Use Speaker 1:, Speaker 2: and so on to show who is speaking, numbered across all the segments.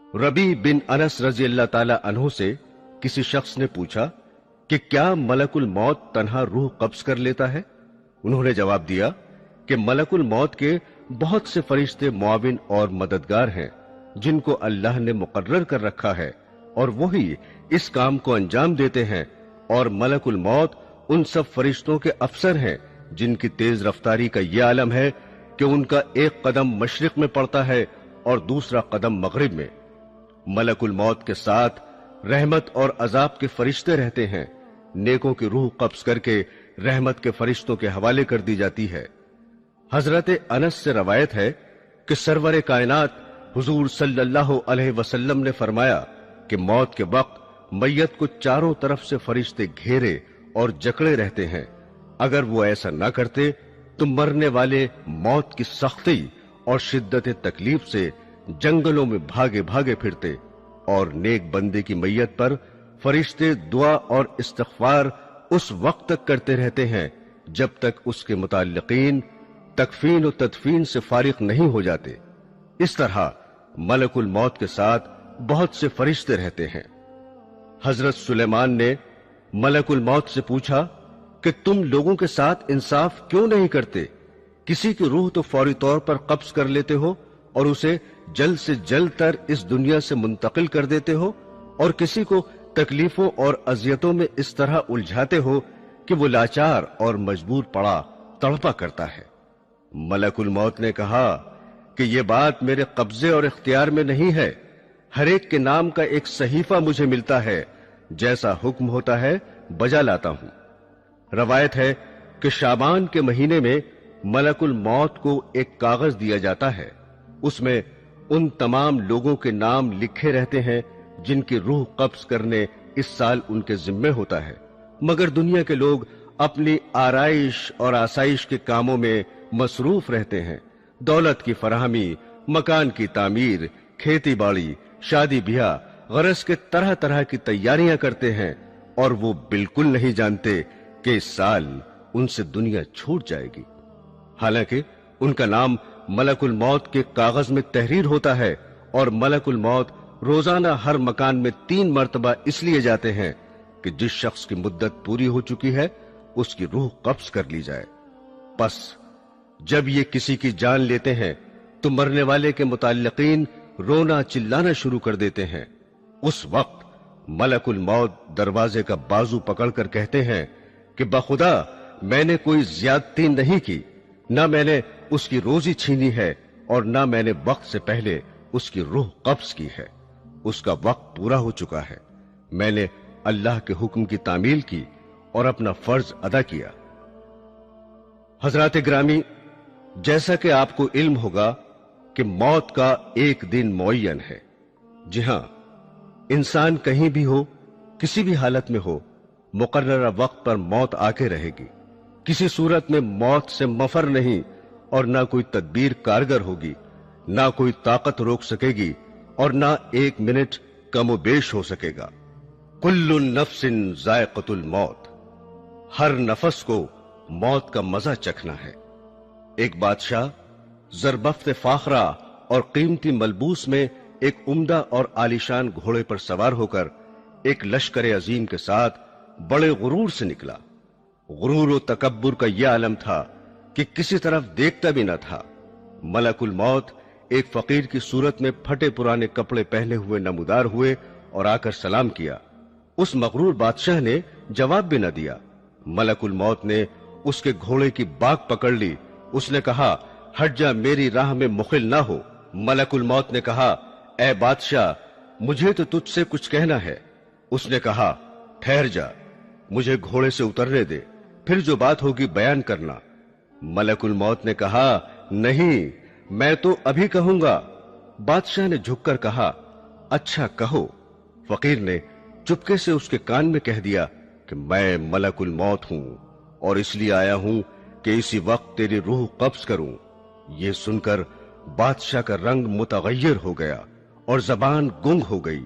Speaker 1: रबी बिन अनस रजी अल्लाह ताला अन्हु से किसी शख्स ने पूछा कि क्या मलकुल मौत तन्हा रूह कब्ज कर लेता है? उन्होंने जवाब दिया कि मलकुल मौत के बहुत से फरिश्ते मुआविन और मददगार हैं जिनको अल्लाह ने मुकर्रर कर रखा है और वही इस काम को अंजाम देते हैं, और मलकुल मौत उन सब फरिश्तों के अफसर हैं जिनकी तेज रफ्तारी का यह आलम है कि उनका एक कदम मशरिक में पड़ता है और दूसरा कदम मगरिब में। मलकुल मौत के साथ रहमत और अजाब के फरिश्ते रहते हैं। नेकों की रूह कब्ज करके रहमत के फरिश्तों के हवाले कर दी जाती है। हजरत अनस से रवायत है कि सरवर कायनात हुजूर सल्लल्लाहु अलैहि वसल्लम ने फरमाया कि मौत के वक्त मैयत को चारों तरफ से फरिश्ते घेरे और जकड़े रहते हैं। अगर वो ऐसा ना करते तो मरने वाले मौत की सख्ती और शिद्दत तकलीफ से जंगलों में भागे भागे फिरते, और नेक बंदे की मैयत पर फरिश्ते दुआ और इस्तिग़फ़ार उस वक्त तक करते रहते हैं जब तक उसके मुताल्लिकीन तकफीन और तदफीन से फारिग नहीं हो जाते। इस तरह मलकुल मौत के साथ बहुत से फरिश्ते रहते हैं। हजरत सुलेमान ने मलकुल मौत से पूछा कि तुम लोगों के साथ इंसाफ क्यों नहीं करते? किसी की रूह तो फौरी तौर पर कब्ज कर लेते हो और उसे जल्द से जल्द तर इस दुनिया से मुंतकिल कर देते हो, और किसी को तकलीफों और अजियतों में इस तरह उलझाते हो कि वो लाचार और मजबूर पड़ा तड़पा करता है। मलकुल मौत ने कहा कि ये बात मेरे कब्जे और इख्तियार में नहीं है। हर एक के नाम का एक सहीफा मुझे मिलता है, जैसा हुक्म होता है बजा लाता हूं। रवायत है कि शाबान के महीने में मलकुल मौत को एक कागज दिया जाता है। उसमें उन तमाम लोगों के नाम लिखे रहते हैं जिनकी रूह कब्ज करने इस साल उनके जिम्मे होता है, मगर दुनिया के लोग अपनी आराइश और आसाइश के कामों में मसरूफ रहते हैं। दौलत की फराहमी, मकान की तामीर, खेती बाड़ी, शादी ब्याह, गरज के तरह तरह की तैयारियां करते हैं, और वो बिल्कुल नहीं जानते कि इस साल उनसे दुनिया छूट जाएगी। हालांकि उनका नाम मलकुल मौत के कागज में तहरीर होता है, और मलकुल मौत रोजाना हर मकान में 3 मर्तबा इसलिए जाते हैं कि जिस शख्स की मुद्दत पूरी हो चुकी है उसकी रूह कब्ज कर ली जाए। बस जब ये किसी की जान लेते हैं तो मरने वाले के मुताल्लिकीन रोना चिल्लाना शुरू कर देते हैं। उस वक्त मलकुल मौत दरवाजे का बाजू पकड़कर कहते हैं कि बखुदा मैंने कोई ज्यादती नहीं की, ना मैंने उसकी रोजी छीनी है और ना मैंने वक्त से पहले उसकी रूह कब्ज की है। उसका वक्त पूरा हो चुका है। मैंने अल्लाह के हुक्म की तामील की और अपना फर्ज अदा किया। हजरात ग्रामी, जैसा कि आपको इल्म होगा कि मौत का एक दिन मुअय्यन है। जी हां, इंसान कहीं भी हो, किसी भी हालत में हो, मुकर्ररा वक्त पर मौत आके रहेगी। किसी सूरत में मौत से मफर नहीं, और ना कोई तदबीर कारगर होगी, ना कोई ताकत रोक सकेगी, और ना एक मिनट कमोबेश हो सकेगा। कुल्लु नफ्सिन जायक़तुल मौत, हर नफस को मौत का मजा चखना है। एक बादशाह ज़रबफ्त फाखरा और कीमती मलबूस में एक उम्दा और आलीशान घोड़े पर सवार होकर एक लश्कर अजीम के साथ बड़े गुरूर से निकला। गुरूर और तकब्बुर का यह आलम था कि किसी तरफ देखता भी न था। मलकुल मौत एक फकीर की सूरत में फटे पुराने कपड़े पहने हुए नमूदार हुए और आकर सलाम किया। उस मगरूर बादशाह ने जवाब भी न दिया। मलकुल मौत ने उसके घोड़े की बाग पकड़ ली। उसने कहा, हट जा, मेरी राह में मुखिल ना हो। मलकुल मौत ने कहा, ऐ बादशाह, मुझे तो तुझसे कुछ कहना है। उसने कहा, ठहर जा, मुझे घोड़े से उतरने दे, फिर जो बात होगी बयान करना। मलकुल मौत ने कहा, नहीं, मैं तो अभी कहूंगा। बादशाह ने झुककर कहा, अच्छा कहो। फकीर ने चुपके से उसके कान में कह दिया कि मैं मलकुल मौत हूं और इसलिए आया हूं कि इसी वक्त तेरी रूह कब्ज करूं। यह सुनकर बादशाह का रंग मुतगय्यर हो गया और जबान गुंग हो गई।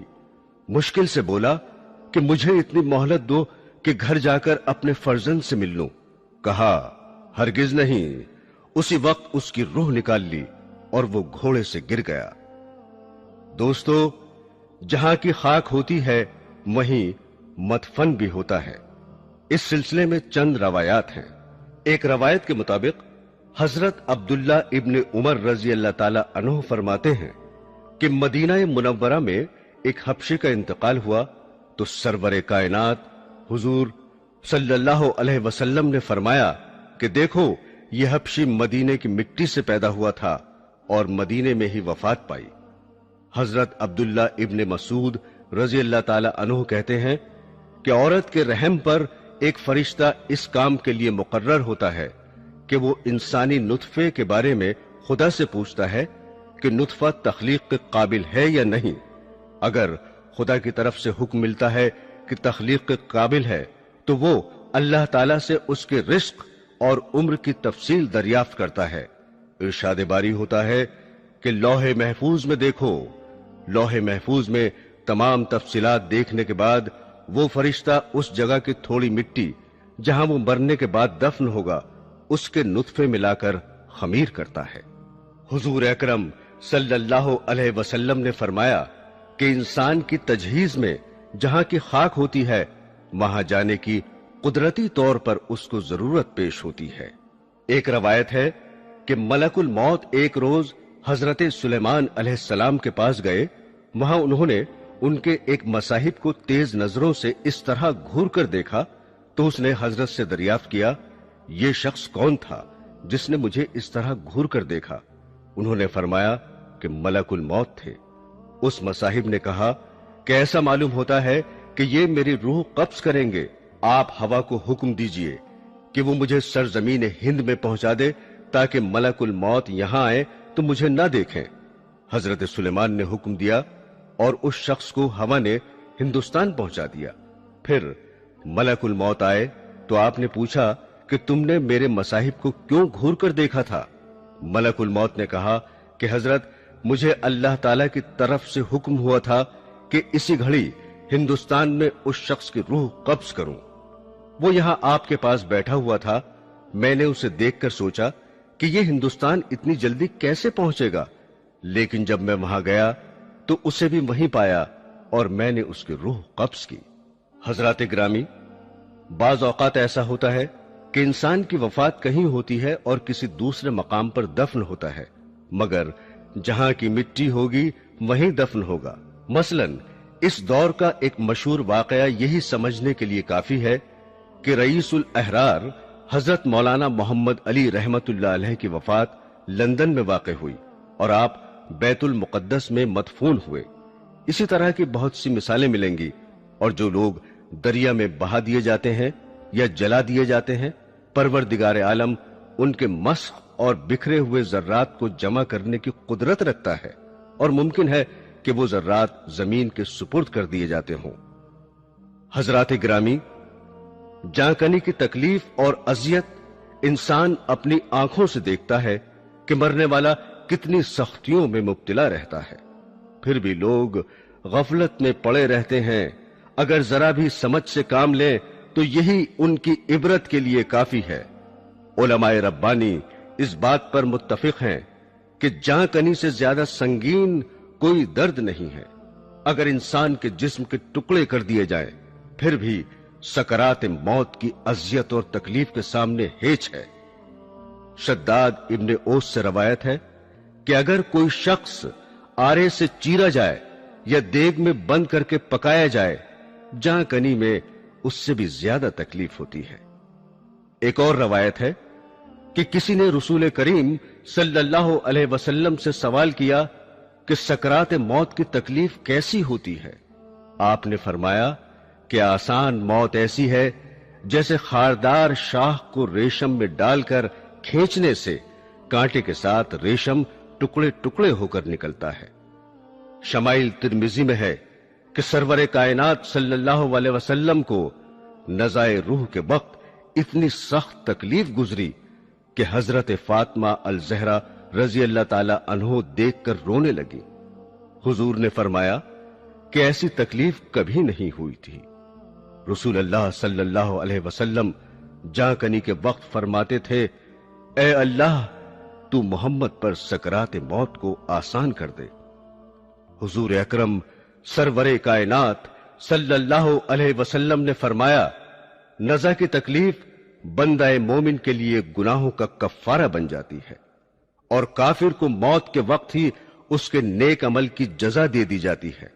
Speaker 1: मुश्किल से बोला कि मुझे इतनी मोहलत दो कि घर जाकर अपने फर्जंद से मिल लूं। कहा, हरगिज नहीं। उसी वक्त उसकी रूह निकाल ली और वो घोड़े से गिर गया। दोस्तों, जहां की खाक होती है वहीं मदफन भी होता है। इस सिलसिले में चंद रवायात हैं। एक रवायत के मुताबिक हजरत अब्दुल्ला इब्न उमर रजी अल्लाह ताला अन्हु फरमाते हैं कि मदीना मुनव्वरा में एक हबशी का इंतकाल हुआ तो सरवरे कायनात हुजूर सल्लल्लाहु अलैहि वसल्लम ने फरमाया कि देखो, यह हबशी मदीने की मिट्टी से पैदा हुआ था और मदीने में ही वफात पाई। हजरत अब्दुल्ला इब्न मसूद रजी अल्लाह ताला अन्हु कहते हैं कि औरत के रहम पर एक फरिश्ता इस काम के लिए मुकर्रर होता है कि वो इंसानी नुतफे के बारे में खुदा से पूछता है कि नुतफा तख्लीक के काबिल है या नहीं। अगर खुदा की तरफ से हुक्म मिलता है कि तख्लीक के काबिल है तो वो अल्लाह ताला से उसके रिस्क और उम्र की तफसील दरियाफ्त करता है। इरशाद बारी होता है कि लौहे महफूज में देखो। लौहे महफूज में तमाम तफसीलात देखने के बाद वो फरिश्ता उस जगह की थोड़ी मिट्टी जहां वो मरने के बाद दफन होगा उसके नुतफे मिलाकर खमीर करता है। हुजूर अकरम सल्लल्लाहु अलैहि वसल्लम ने फरमाया कि इंसान की तजहीज में जहां की खाक होती है वहां जाने की कुदरती तौर पर उसको जरूरत पेश होती है। एक रवायत है कि मलकुल मौत एक रोज हजरत सुलेमान अलैहिस्सलाम के पास गए। वहां उन्होंने उनके एक मसाहिब को तेज नजरों से इस तरह घूर कर देखा तो उसने हजरत से दरियाफ्त किया, ये शख्स कौन था जिसने मुझे इस तरह घूर कर देखा? उन्होंने फरमाया कि मलकुल मौत थे। उस मसाहिब ने कहा कि ऐसा मालूम होता है कि ये मेरी रूह कब्ज करेंगे। आप हवा को हुक्म दीजिए कि वो मुझे सरजमीन हिंद में पहुंचा दे ताकि मलकुल मौत यहां आए तो मुझे न देखें। हजरत सुलेमान ने हुक्म दिया और उस शख्स को हवा ने हिंदुस्तान पहुंचा दिया। फिर मलकुल मौत आए तो आपने पूछा कि तुमने मेरे मसाहिब को क्यों घूर कर देखा था? मलकुल मौत ने कहा कि हजरत, मुझे अल्लाह ताला की तरफ से हुक्म हुआ था कि इसी घड़ी हिंदुस्तान में उस शख्स की रूह कब्ज करूं। वो यहां आपके पास बैठा हुआ था। मैंने उसे देखकर सोचा कि ये हिंदुस्तान इतनी जल्दी कैसे पहुंचेगा, लेकिन जब मैं वहां गया तो उसे भी वहीं पाया और मैंने उसकी रूह कब्ज की। हजरात ग्रामी, बाज औकात ऐसा होता है कि इंसान की वफात कहीं होती है और किसी दूसरे मकाम पर दफन होता है, मगर जहां की मिट्टी होगी वहीं दफन होगा। मसलन इस दौर का एक मशहूर वाकया यही समझने के लिए काफी है कि रईसुल अहरार हजरत मौलाना मोहम्मद अली रहमतुल्लाह अलैह की वफात लंदन में वाक़ हुई और आप बैतुल मुक़द्दस में मदफून हुए। इसी तरह की बहुत सी मिसालें मिलेंगी। और जो लोग दरिया में बहा दिए जाते हैं या जला दिए जाते हैं, परवरदिगार आलम उनके मस्ख और बिखरे हुए जर्रात को जमा करने की कुदरत रखता है और मुमकिन है कि वो जर्रात जमीन के सुपुर्द कर दिए जाते हों। हजरात ग्रामी, जांकनी की तकलीफ और अजियत इंसान अपनी आंखों से देखता है कि मरने वाला कितनी सख्तियों में मुब्तला रहता है, फिर भी लोग गफलत में पड़े रहते हैं। अगर जरा भी समझ से काम लें तो यही उनकी इबरत के लिए काफी है। उलमाए रब्बानी इस बात पर मुत्तफिक हैं कि जांकनी से ज्यादा संगीन कोई दर्द नहीं है। अगर इंसान के जिस्म के टुकड़े कर दिए जाएं, फिर भी सकरात मौत की अजियत और तकलीफ के सामने हेच है। शद्दाद इब्न ओस से रवायत है कि अगर कोई शख्स आरे से चीरा जाए या देग में बंद करके पकाया जाए, जांकनी में उससे भी ज्यादा तकलीफ होती है। एक और रवायत है कि किसी ने रसूल करीम सल्लल्लाहु अलैहि वसल्लम से सवाल किया कि सकरात मौत की तकलीफ कैसी होती है। आपने फरमाया कि आसान मौत ऐसी है जैसे खारदार शाह को रेशम में डालकर खींचने से कांटे के साथ रेशम टुकड़े टुकड़े होकर निकलता है। शमाइल तिर्मिजी में है कि सरवरे कायनात सल्लल्लाहु अलैहि वसल्लम को नज़ाए रूह के वक्त इतनी सख्त तकलीफ गुजरी कि हजरत फातिमा अल ज़हरा रजी अल्लाह ताला अन्हो देखकर रोने लगी। हुजूर ने फरमाया कि ऐसी तकलीफ कभी नहीं हुई थी। रसूल अल्लाह सल्लल्लाहु अलैहि वसल्लम जांकनी के वक्त फरमाते थे, ए अल्लाह, तू मोहम्मद पर सकरात मौत को आसान कर दे। हुजूर अकरम سرور کائنات صلی اللہ علیہ وسلم نے فرمایا، نزع کی تکلیف بندہ مومن کے لیے گناہوں کا کفارہ بن جاتی ہے، اور کافر کو موت کے وقت ہی اس کے نیک عمل کی جزا دے دی جاتی ہے۔